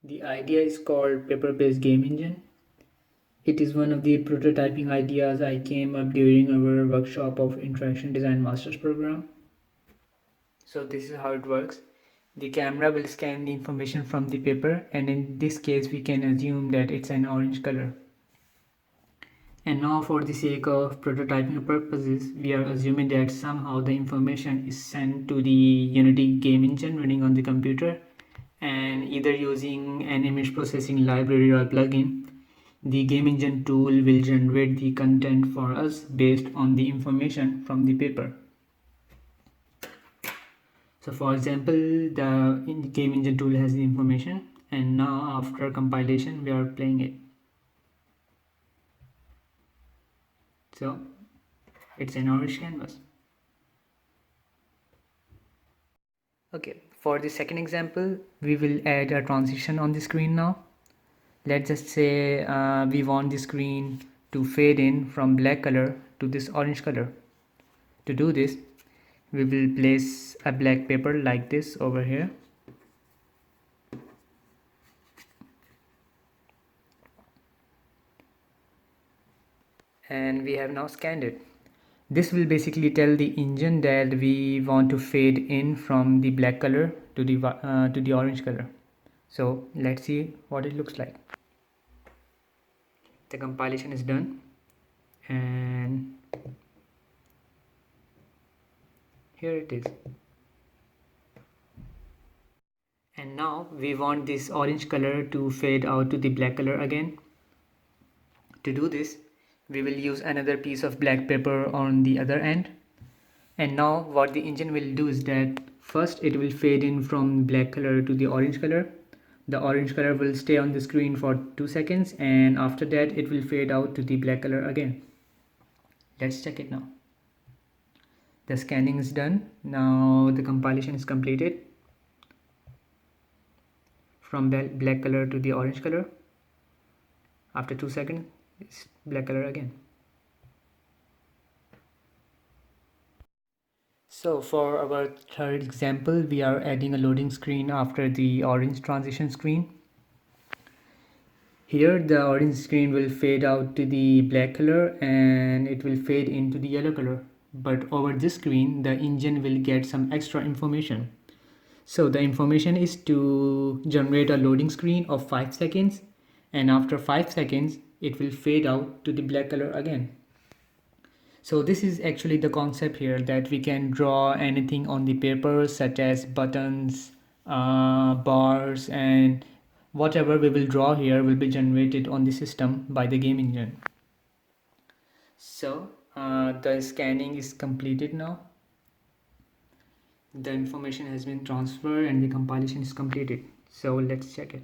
The idea is called paper-based game engine. It is one of the prototyping ideas I came up during our workshop of Interaction Design Masters program. So this is how it works. The camera will scan the information from the paper, and in this case we can assume that it's an orange color. And now, for the sake of prototyping purposes, we are assuming that somehow the information is sent to the Unity game engine running on the computer, and either using an image processing library or plugin, the game engine tool will generate the content for us based on the information from the paper. So for example, the game engine tool has the information, and now after compilation we are playing it. So it's an orange canvas. Okay, for the second example, we will add a transition on the screen now. Let's just say we want the screen to fade in from black color to this orange color. To do this, we will place a black paper like this over here. And we have now scanned it. This will basically tell the engine that we want to fade in from the black color to the orange color. So let's see what it looks like. The compilation is done, and here it is. And now we want this orange color to fade out to the black color again. To do this, we will use another piece of black paper on the other end. And now what the engine will do is that first it will fade in from black color to the orange color. The orange color will stay on the screen for 2 seconds, and after that it will fade out to the black color again. Let's check it now. The scanning is done. Now the compilation is completed. From black color to the orange color. After 2 seconds, it's black color again. So for our third example, we are adding a loading screen after the orange transition screen. Here the orange screen will fade out to the black color and it will fade into the yellow color. But over this screen, the engine will get some extra information. So the information is to generate a loading screen of 5 seconds, and after 5 seconds it will fade out to the black color again. So this is actually the concept here, that we can draw anything on the paper such as buttons, bars, and whatever we will draw here will be generated on the system by the game engine. So the scanning is completed now. The information has been transferred and the compilation is completed. So let's check it.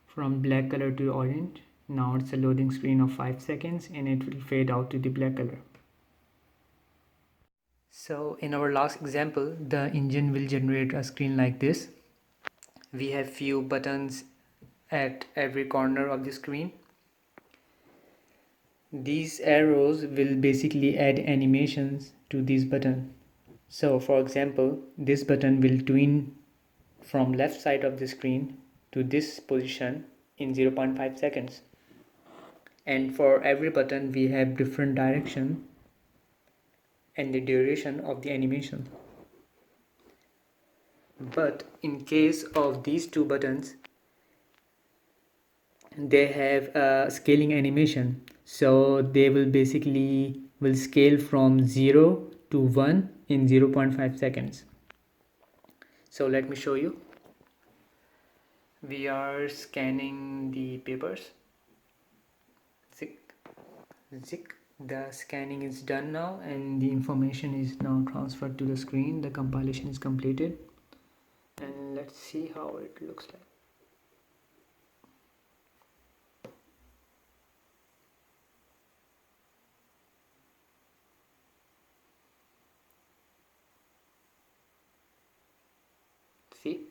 From black color to orange, now it's a loading screen of 5 seconds and it will fade out to the black color. So in our last example, the engine will generate a screen like this. We have few buttons at every corner of the screen. These arrows will basically add animations to this button. So for example, this button will tween from left side of the screen to this position in 0.5 seconds. And for every button we have different direction and the duration of the animation. But in case of these two buttons, they have a scaling animation, so they will basically scale from 0 to 1 in 0.5 seconds. So let me show you. We are scanning the papers. Zick, zick. The scanning is done now and the information is now transferred to the screen. The compilation is completed, and let's see how it looks like. See?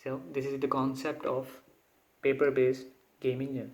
So this is the concept of paper-based game engine.